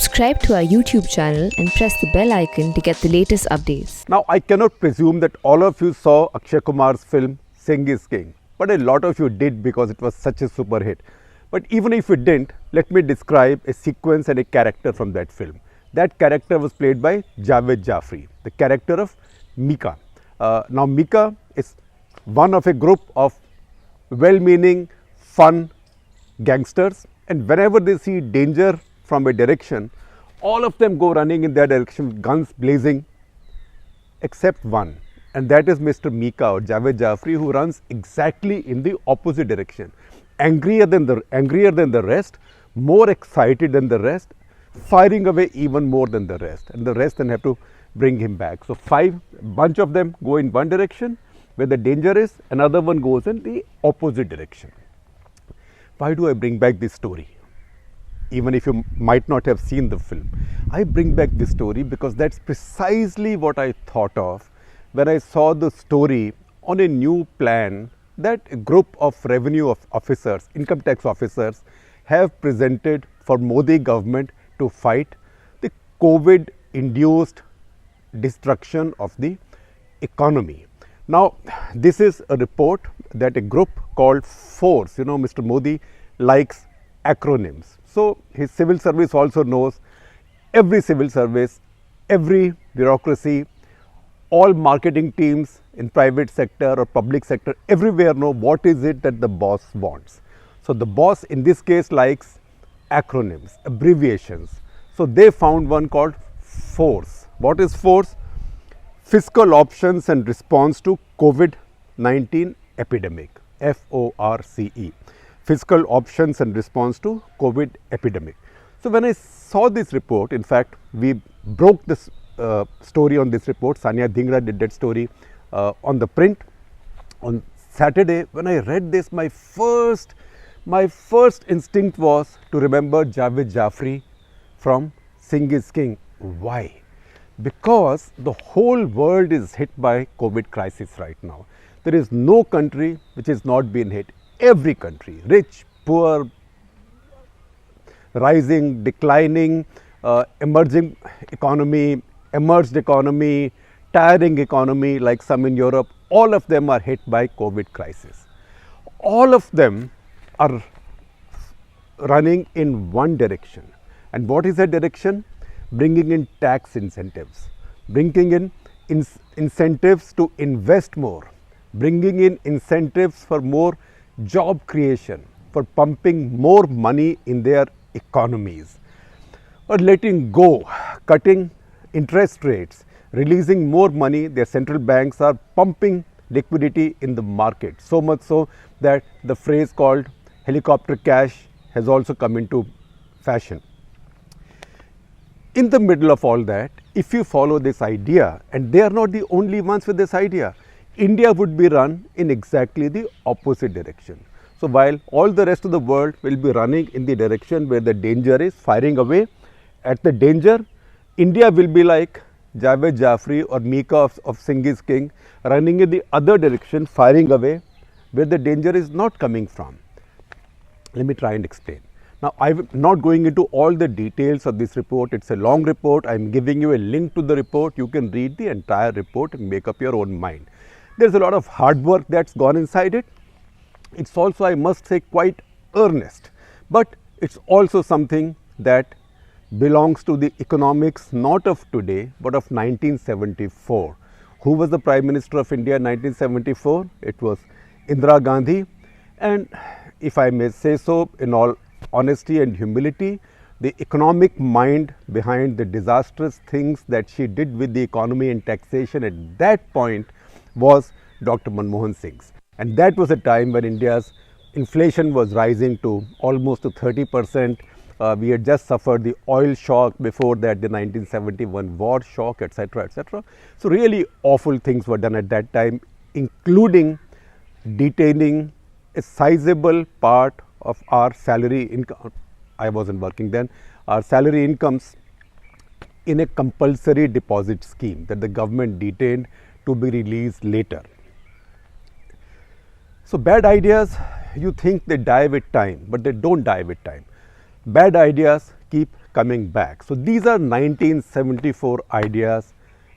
Subscribe to our YouTube channel and press the bell icon to get the latest updates. Now, I cannot presume that all of you saw Akshay Kumar's film Singh is King, but a lot of you did because it was such a super hit. But even if you didn't, let me describe a sequence and a character from that film. That character was played by Javed Jafri, the character of Mika. Now, Mika is one of a group of well-meaning, fun gangsters, and whenever they see danger from a direction, all of them go running in that direction with guns blazing, except one, and that is Mr. Mika or Javed Jafri, who runs exactly in the opposite direction, angrier than the rest, more excited than the rest, firing away even more than the rest, and the rest then have to bring him back. So bunch of them go in one direction where the danger is, another one goes in the opposite direction. Why do I bring back this story? Even if you might not have seen the film, I bring back this story because that's precisely what I thought of when I saw the story on a new plan that a group of revenue officers, income tax officers, have presented for Modi government to fight the COVID-induced destruction of the economy. Now, this is a report that a group called FORCE, Mr. Modi likes acronyms. So, his civil service also knows, every civil service, every bureaucracy, all marketing teams in private sector or public sector, everywhere know what is it that the boss wants. So, the boss in this case likes acronyms, abbreviations. So, they found one called FORCE. What is FORCE? Fiscal Options and Response to COVID-19 Epidemic, FORCE. Fiscal Options and Response to COVID epidemic. So, when I saw this report, in fact, we broke this story on this report. Sania Dhingra did that story on the print on Saturday. When I read this, my first instinct was to remember Javed Jafri from Singh is King. Why? Because the whole world is hit by COVID crisis right now. There is no country which has not been hit. Every country, rich, poor, rising, declining, emerging economy, emerged economy, tiring economy like some in Europe, all of them are hit by COVID crisis. All of them are running in one direction. And what is that direction? Bringing in tax incentives, bringing in incentives to invest more, bringing in incentives for more job creation, for pumping more money in their economies, or letting go, cutting interest rates, releasing more money. Their central banks are pumping liquidity in the market, so much so that the phrase called helicopter cash has also come into fashion. In the middle of all that, if you follow this idea, and they are not the only ones with this idea, India would be run in exactly the opposite direction. So, while all the rest of the world will be running in the direction where the danger is, firing away at the danger, India will be like Javed Jafri or Mika of Singh is King, running in the other direction, firing away where the danger is not coming from. Let me try and explain. Now, I am not going into all the details of this report. It is a long report. I am giving you a link to the report. You can read the entire report and make up your own mind. There is a lot of hard work that has gone inside it. It is also, I must say, quite earnest, but it is also something that belongs to the economics not of today, but of 1974. Who was the Prime Minister of India in 1974? It was Indira Gandhi, and if I may say so in all honesty and humility, the economic mind behind the disastrous things that she did with the economy and taxation at that point was Dr. Manmohan Singh's. And that was a time when India's inflation was rising to almost to 30%. We had just suffered the oil shock, before that the 1971 war shock, etc., etc. So, really awful things were done at that time, including detaining a sizable part of our salary income. I wasn't working then. Our salary incomes in a compulsory deposit scheme that the government detained to be released later. So, bad ideas, you think they die with time, but they don't die with time. Bad ideas keep coming back. So these are 1974 ideas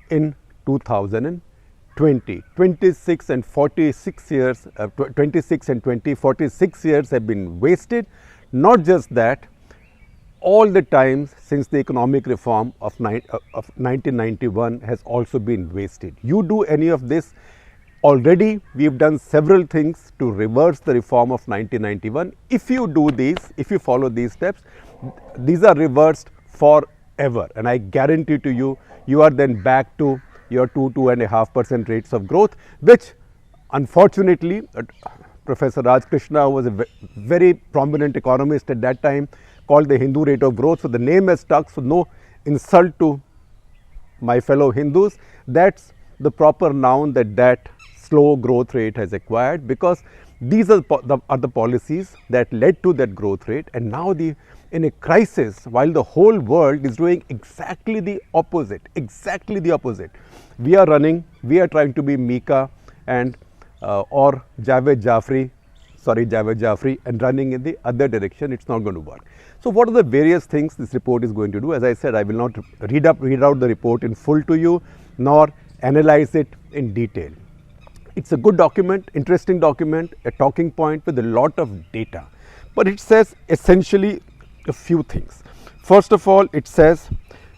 in 2020. 26 and 46 years, 26 and 20, 46 years have been wasted. Not just that, all the times since the economic reform of 1991 has also been wasted. You do any of this, already we have done several things to reverse the reform of 1991. If you do these, if you follow these steps, these are reversed forever, and I guarantee to you, you are then back to your 2.5% rates of growth, which unfortunately Professor Raj Krishna, who was a very prominent economist at that time, called the Hindu rate of growth. So the name has stuck, so no insult to my fellow Hindus. That's the proper noun that slow growth rate has acquired, because these are the policies that led to that growth rate. And now in a crisis, while the whole world is doing exactly the opposite, we are trying to be Mika and or Javed Jaffrey and running in the other direction. It's not going to work. So what are the various things this report is going to do? As I said, I will not read out the report in full to you, nor analyze it in detail. It's a good document, interesting document, a talking point with a lot of data. But it says essentially a few things. First of all, it says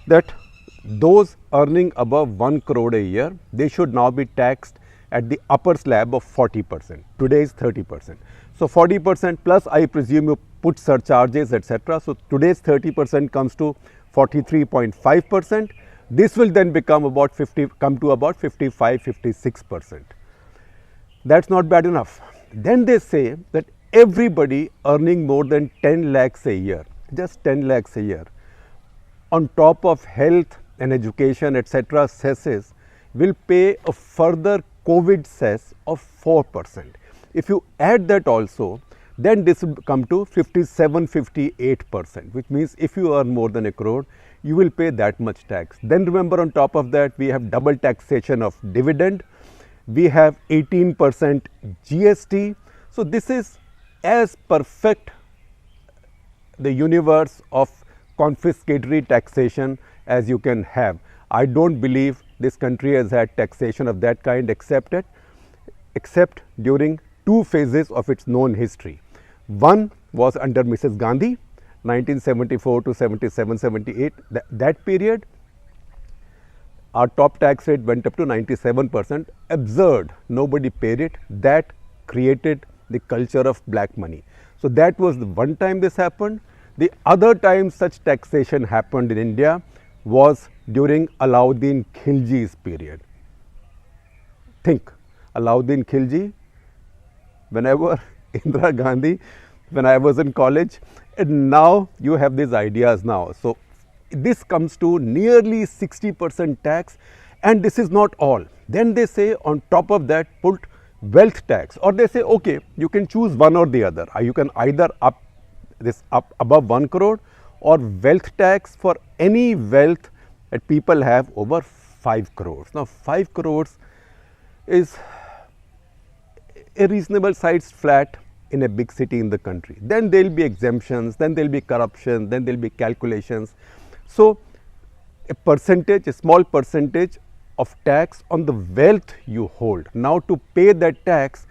that those earning above 1 crore a year, they should now be taxed at the upper slab of 40%. Today is 30%. So 40% plus, I presume you put surcharges, etc. So today's 30% comes to 43.5%. This will then become come to about 55, 56%. That's not bad enough. Then they say that everybody earning more than 10 lakhs a year, just 10 lakhs a year, on top of health and education, etc., cesses, will pay a further COVID cess of 4%. If you add that also, then this will come to 57, 58%, which means if you earn more than a crore, you will pay that much tax. Then remember, on top of that, we have double taxation of dividend, we have 18% GST. So this is as perfect the universe of confiscatory taxation as you can have. I don't believe this country has had taxation of that kind except during two phases of its known history. One was under Mrs. Gandhi, 1974 to 77, 78. That period, our top tax rate went up to 97%. Absurd. Nobody paid it. That created the culture of black money. So that was the one time this happened. The other time such taxation happened in India was during Alauddin Khilji's period. Think, Alauddin Khilji, whenever Indira Gandhi, when I was in college, and now you have these ideas now. So this comes to nearly 60% tax, and this is not all. Then they say on top of that put wealth tax, or they say okay, you can choose one or the other. You can either up above 1 crore or wealth tax for any wealth that people have over 5 crores. Now 5 crores is a reasonable sized flat in a big city in the country. Then there will be exemptions, then there will be corruption, then there will be calculations. So a small percentage of tax on the wealth you hold. Now to pay that tax,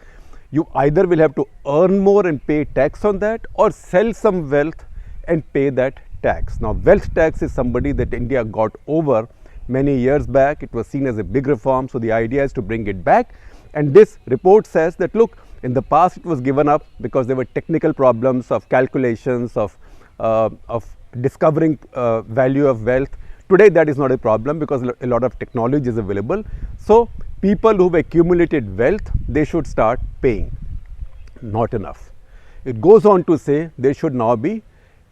you either will have to earn more and pay tax on that, or sell some wealth and pay that tax. Now wealth tax is somebody that India got over many years back. It was seen as a big reform, so the idea is to bring it back. And this report says that look, in the past it was given up because there were technical problems of calculations, of discovering value of wealth. Today that is not a problem because a lot of technology is available. So people who have accumulated wealth, they should start paying. Not enough. It goes on to say there should now be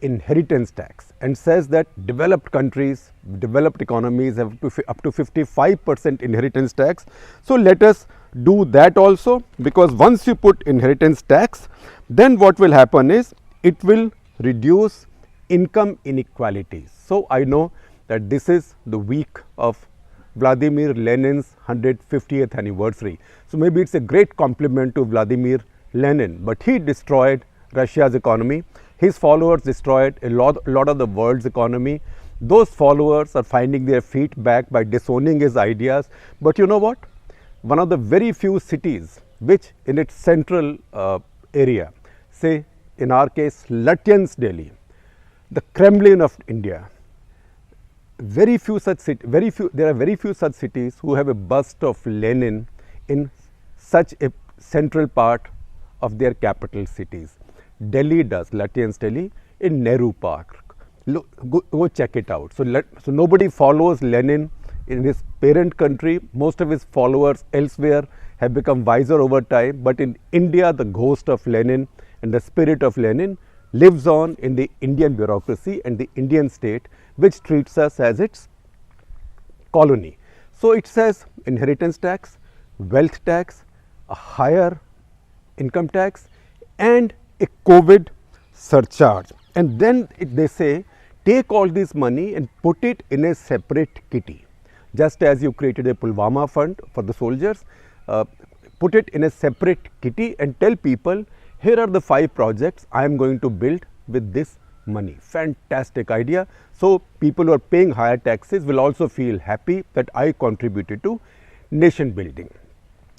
inheritance tax, and says that developed countries, developed economies have up to 55% inheritance tax. So let us do that also, because once you put inheritance tax, then what will happen is it will reduce income inequalities. So I know that this is the week of Vladimir Lenin's 150th anniversary. So maybe it's a great compliment to Vladimir Lenin, but he destroyed Russia's economy. His followers destroyed a lot of the world's economy. Those followers are finding their feet back by disowning his ideas. But you know what? One of the very few cities which in its central area, say in our case Lutyens, Delhi, the Kremlin of India, there are very few such cities who have a bust of Lenin in such a central part of their capital cities. Delhi does, Lutyens Delhi, in Nehru Park. Look, go check it out. So nobody follows Lenin in his parent country. Most of his followers elsewhere have become wiser over time, but in India the ghost of Lenin and the spirit of Lenin lives on in the Indian bureaucracy and the Indian state, which treats us as its colony. So it says inheritance tax, wealth tax, a higher income tax and a COVID surcharge. And then they say take all this money and put it in a separate kitty. Just as you created a Pulwama fund for the soldiers, put it in a separate kitty and tell people, here are the 5 projects I am going to build with this money. Fantastic idea. So people who are paying higher taxes will also feel happy that I contributed to nation building.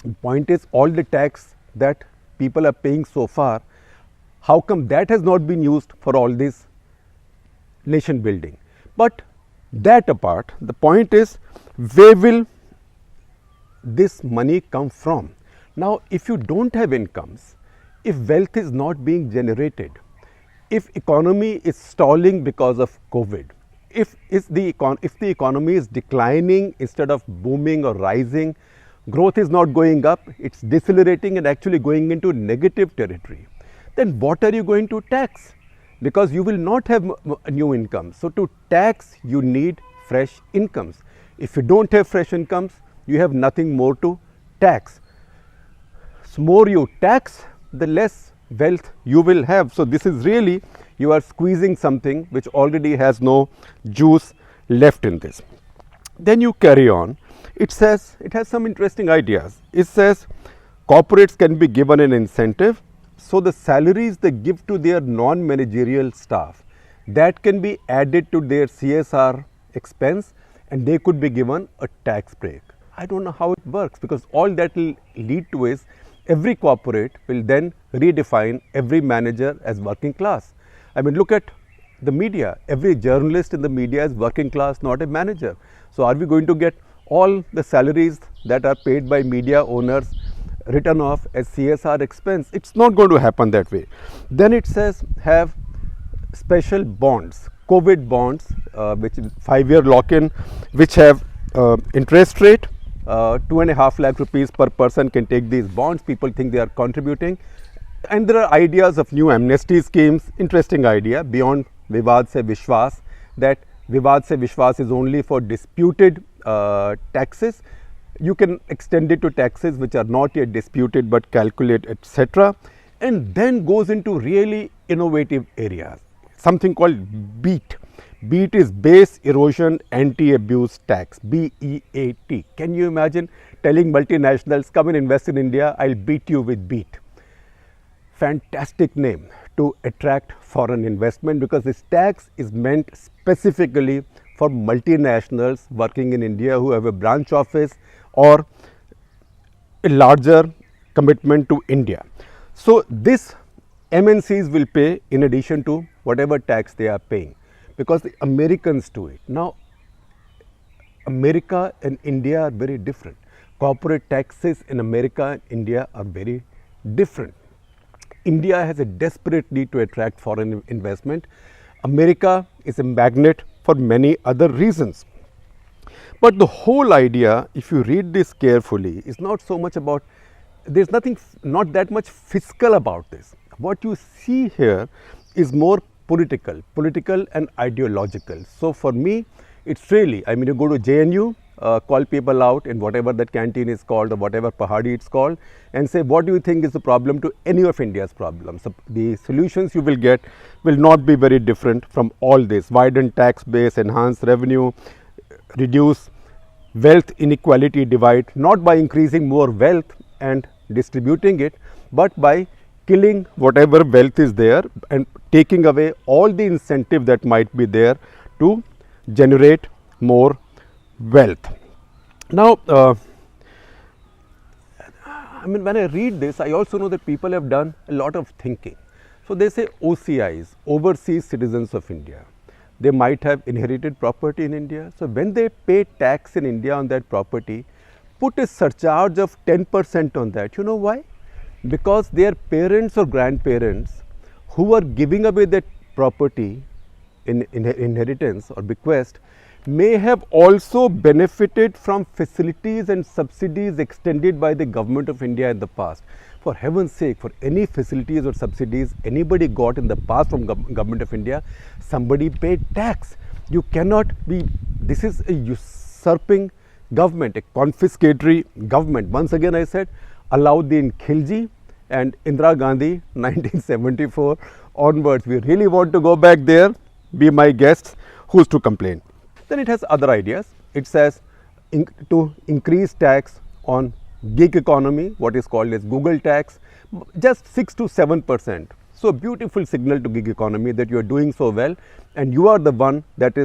The point is, all the tax that people are paying so far, how come that has not been used for all this nation building? But that apart, the point is, where will this money come from? Now, if you don't have incomes, if wealth is not being generated, if economy is stalling because of COVID, if the economy is declining instead of booming or rising, growth is not going up, it's decelerating and actually going into negative territory, then what are you going to tax? Because you will not have new incomes. So to tax, you need fresh incomes. If you don't have fresh incomes, you have nothing more to tax. So more you tax, the less wealth you will have. So this is really, you are squeezing something which already has no juice left in this. Then you carry on. It says, it has some interesting ideas. It says corporates can be given an incentive, so the salaries they give to their non-managerial staff, that can be added to their CSR expense and they could be given a tax break. I don't know how it works, because all that will lead to is every corporate will then redefine every manager as working class. I mean, look at the media. Every journalist in the media is working class, not a manager. So are we going to get all the salaries that are paid by media owners written off as CSR expense? It's not going to happen that way. Then it says have special bonds, COVID bonds, which is 5-year lock-in, which have interest rate. 2.5 lakh rupees per person can take these bonds. People think they are contributing. And there are ideas of new amnesty schemes. Interesting idea, beyond Vivad Se Vishwas, that Vivad Se Vishwas is only for disputed taxes. You can extend it to taxes which are not yet disputed but calculate, etc. And then goes into really innovative areas, something called BEAT. BEAT is Base Erosion Anti-Abuse Tax, BEAT. Can you imagine telling multinationals, come and invest in India, I'll beat you with BEAT. Fantastic name to attract foreign investment, because this tax is meant specifically for multinationals working in India who have a branch office or a larger commitment to India. So this MNCs will pay in addition to whatever tax they are paying, because the Americans do it. Now, America and India are very different. Corporate taxes in America and India are very different. India has a desperate need to attract foreign investment. America is a magnet for many other reasons. But the whole idea, if you read this carefully, is not so much about, there's not that much fiscal about this. What you see here is more political and ideological. So for me, it's really, I mean, you go to JNU, call people out in whatever that canteen is called or whatever Pahadi it's called, and say, what do you think is the problem to any of India's problems? So the solutions you will get will not be very different from all this. Widen tax base, enhance revenue, reduce wealth inequality divide, not by increasing more wealth and distributing it, but by killing whatever wealth is there and taking away all the incentive that might be there to generate more wealth. Now, I mean, when I read this, I also know that people have done a lot of thinking. So they say OCIs, overseas citizens of India, they might have inherited property in India. So when they pay tax in India on that property, put a surcharge of 10% on that. You know why? Because their parents or grandparents who are giving away that property in inheritance or bequest may have also benefited from facilities and subsidies extended by the government of India in the past. For heaven's sake, for any facilities or subsidies anybody got in the past from government of India, somebody paid tax. You cannot be, this is a usurping government, a confiscatory government. Once again I said, Alauddin Khilji and Indira Gandhi 1974 onwards. We really want to go back there, be my guests, who's to complain? Then it has other ideas. It says to increase tax on gig economy, what is called as Google tax, just 6 to 7%. So beautiful signal to gig economy that you are doing so well and you are the one that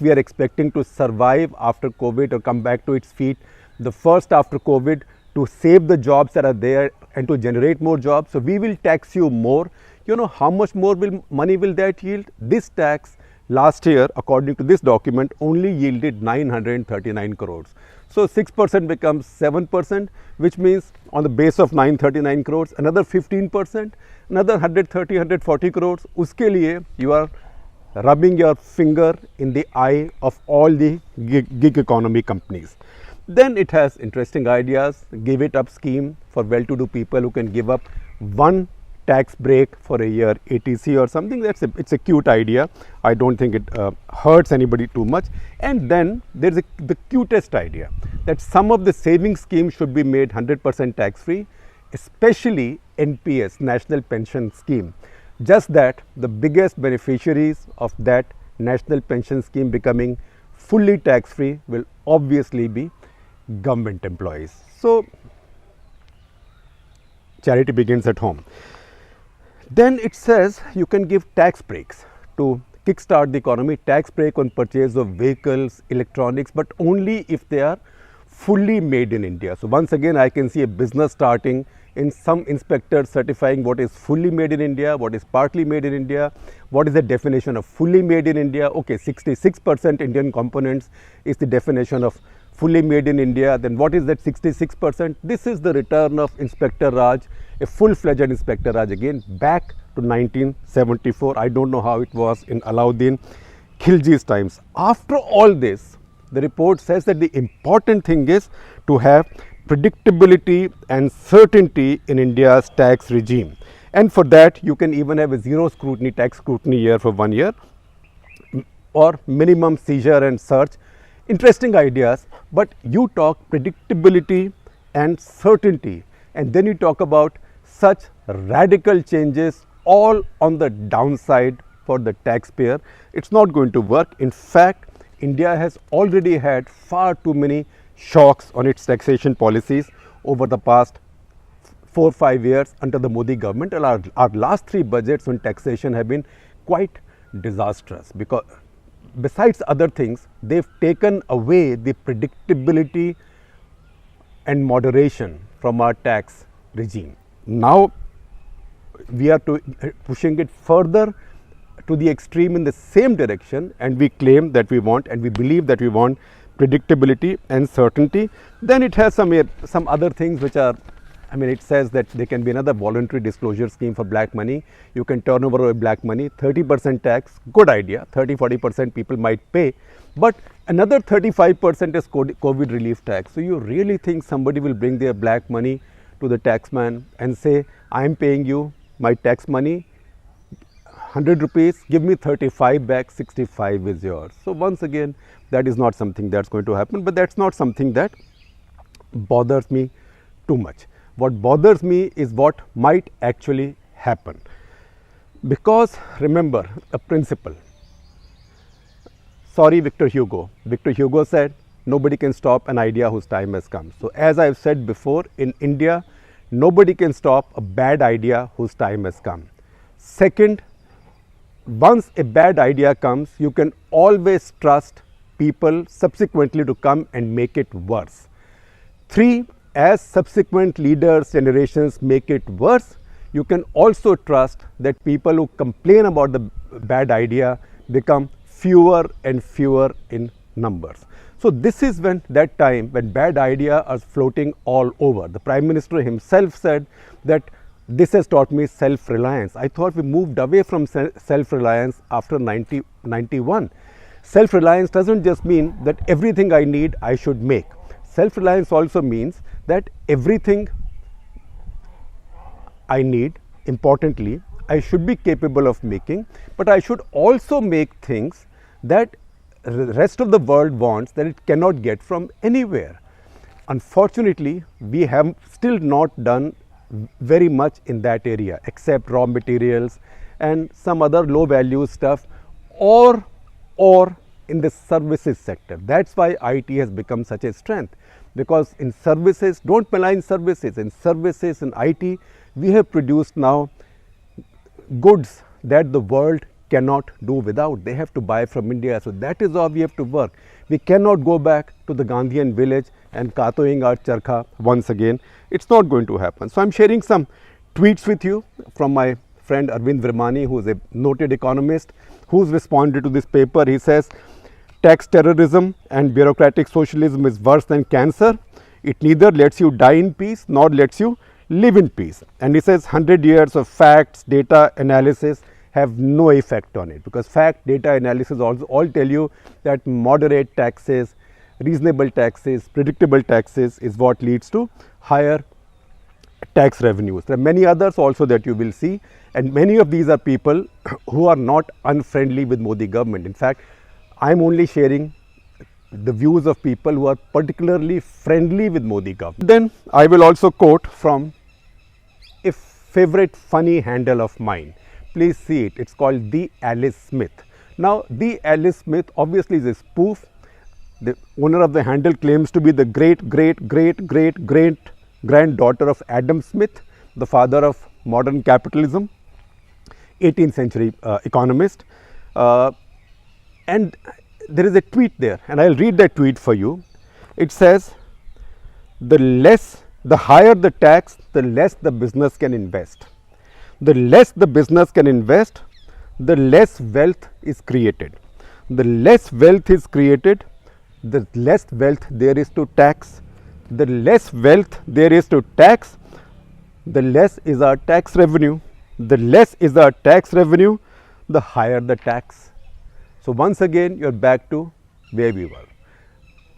we are expecting to survive after COVID or come back to its feet, the first after COVID, to save the jobs that are there and to generate more jobs. So we will tax you more. You know how much more money will that yield? This tax last year, according to this document, only yielded 939 crores. So 6% becomes 7%, which means on the base of 939 crores, another 15%, another 130, 140 crores. Uske liye you are rubbing your finger in the eye of all the gig economy companies. Then it has interesting ideas, give it up scheme for well-to-do people who can give up one tax break for a year, ATC or something. It's a cute idea. I don't think it hurts anybody too much. And then there's the cutest idea that some of the saving schemes should be made 100% tax free, especially NPS, National Pension Scheme. Just that the biggest beneficiaries of that National Pension Scheme becoming fully tax free will obviously be government employees. So charity begins at home. Then it says you can give tax breaks to kickstart the economy, tax break on purchase of vehicles, electronics, but only if they are fully made in India. So once again I can see a business starting in some inspector certifying what is fully made in India, what is partly made in India, what is the definition of fully made in India. Okay, 66% Indian components is the definition of fully made in India. Then what is that 66%? This is the return of Inspector Raj, a full-fledged Inspector Raj again, back to 1974. I don't know how it was in Alauddin Khilji's times. After all this, the report says that the important thing is to have predictability and certainty in India's tax regime. And for that, you can even have a zero scrutiny tax scrutiny year for 1 year or minimum seizure and search. Interesting ideas, but you talk predictability and certainty, and then you talk about such radical changes all on the downside for the taxpayer. It's not going to work. In fact, India has already had far too many shocks on its taxation policies over the past 4 or 5 years under the Modi government, and our last 3 budgets on taxation have been quite disastrous, because besides other things, they've taken away the predictability and moderation from our tax regime. Now we are pushing it further to the extreme in the same direction, and we claim that we want and we believe that we want predictability and certainty. Then it has some other things which are, I mean, it says that there can be another voluntary disclosure scheme for black money. You can turn over black money, 30% tax, good idea, 30-40% people might pay, but another 35% is COVID relief tax. So you really think somebody will bring their black money to the taxman and say, I am paying you my tax money, 100 rupees, give me 35 back, 65 is yours. So once again, that is not something that's going to happen, but that's not something that bothers me too much. What bothers me is what might actually happen, because remember a principle. Sorry, Victor Hugo. Victor Hugo said, nobody can stop an idea whose time has come. So as I've said before, in India, nobody can stop a bad idea whose time has come. Second, once a bad idea comes, you can always trust people subsequently to come and make it worse. Three, as subsequent leaders, generations make it worse, you can also trust that people who complain about the bad idea become fewer and fewer in numbers. So this is when that time when bad ideas are floating all over. The Prime Minister himself said that this has taught me self-reliance. I thought we moved away from self-reliance after 1991. Self-reliance doesn't just mean that everything I need I should make. Self-reliance also means that everything I need, importantly, I should be capable of making, but I should also make things that the rest of the world wants that it cannot get from anywhere. Unfortunately, we have still not done very much in that area except raw materials and some other low value stuff or in the services sector. That's why IT has become such a strength, because in services, don't malign services, in services in IT we have produced now goods that the world cannot do without. They have to buy from India. So that is how we have to work. We cannot go back to the Gandhian village and katoing our charkha once again. It's not going to happen. So I'm sharing some tweets with you from my friend Arvind Virmani, who is a noted economist, who's responded to this paper. He says, tax terrorism and bureaucratic socialism is worse than cancer. It neither lets you die in peace nor lets you live in peace. And he says 100 years of facts, data analysis have no effect on it, because fact, data analysis also all tell you that moderate taxes, reasonable taxes, predictable taxes is what leads to higher tax revenues. There are many others also that you will see, and many of these are people who are not unfriendly with Modi government. In fact, I am only sharing the views of people who are particularly friendly with Modi government. Then I will also quote from a favorite funny handle of mine. Please see it. It's called The Alice Smith. Now, The Alice Smith obviously is a spoof. The owner of the handle claims to be the great granddaughter of Adam Smith, the father of modern capitalism, 18th century economist. And there is a tweet there, and I'll read that tweet for you. It says, the higher the tax, the less the business can invest. The less the business can invest, the less wealth is created. The less wealth is created, the less wealth there is to tax. The less wealth there is to tax, the less is our tax revenue. The less is our tax revenue, the higher the tax. So once again you are back to where we were.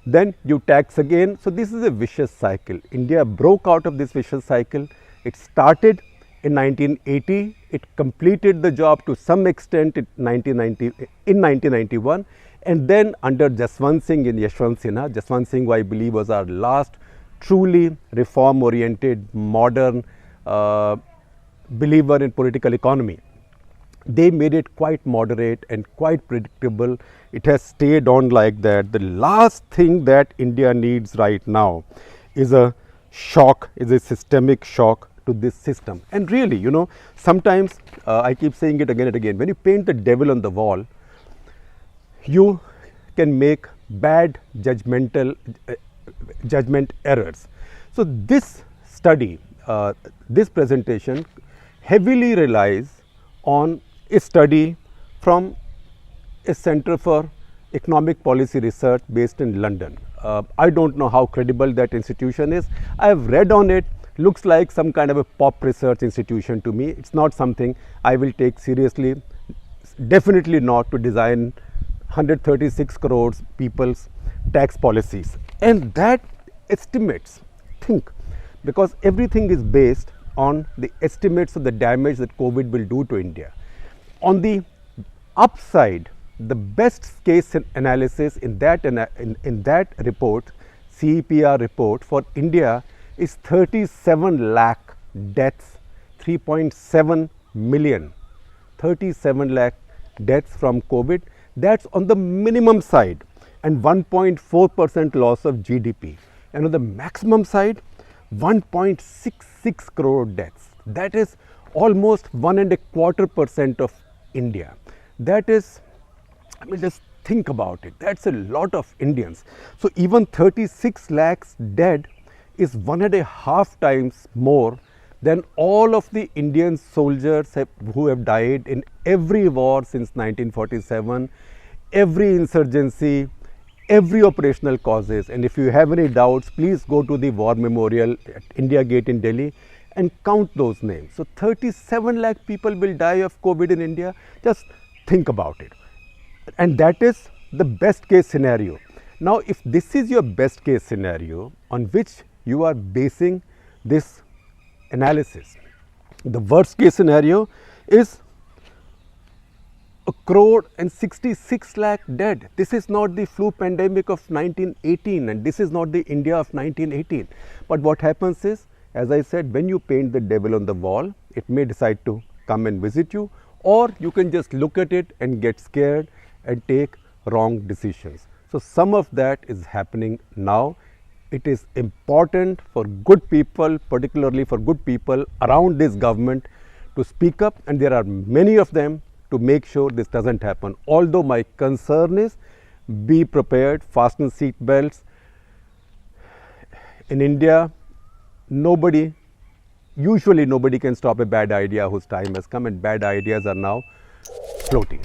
Then you tax again. So this is a vicious cycle. India broke out of this vicious cycle. It started in 1980, it completed the job to some extent in 1991, and then under Jaswant Singh and Yashwant Sinha, Jaswant Singh, who I believe was our last truly reform oriented modern believer in political economy. They made it quite moderate and quite predictable. It has stayed on like that. The last thing that India needs right now is a shock, is a systemic shock to this system. And really, you know, sometimes I keep saying it again and again, when you paint the devil on the wall, you can make bad judgment errors. So this study, this presentation heavily relies on a study from a Center for Economic Policy Research based in London. I don't know how credible that institution is. I have read on it. Looks like some kind of a pop research institution to me. It's not something I will take seriously, definitely not to design 136 crores people's tax policies. And that estimates, think, because everything is based on the estimates of the damage that COVID will do to India. On the upside, the best case analysis in that report, CEPR report for India is 37 lakh deaths, 3.7 million, 37 lakh deaths from COVID. That's on the minimum side, and 1.4% loss of GDP. And on the maximum side, 1.67 36 crore deaths. That is almost 1.25% of India. That is, I mean, just think about it. That's a lot of Indians. So even 36 lakhs dead is 1.5 times more than all of the Indian soldiers who have died in every war since 1947, every insurgency, every operational causes. And if you have any doubts, please go to the War Memorial at India Gate in Delhi and count those names. So 37 lakh people will die of COVID in India. Just think about it. And that is the best case scenario. Now, if this is your best case scenario on which you are basing this analysis, the worst case scenario is 1.66 crore dead. This is not the flu pandemic of 1918 and this is not the India of 1918. But what happens is, as I said, when you paint the devil on the wall, it may decide to come and visit you, or you can just look at it and get scared and take wrong decisions. So some of that is happening now. It is important for good people, particularly for good people around this government, to speak up, and there are many of them, to make sure this doesn't happen. Although my concern is, be prepared, fasten seat belts. In India, usually nobody can stop a bad idea whose time has come, and bad ideas are now floating.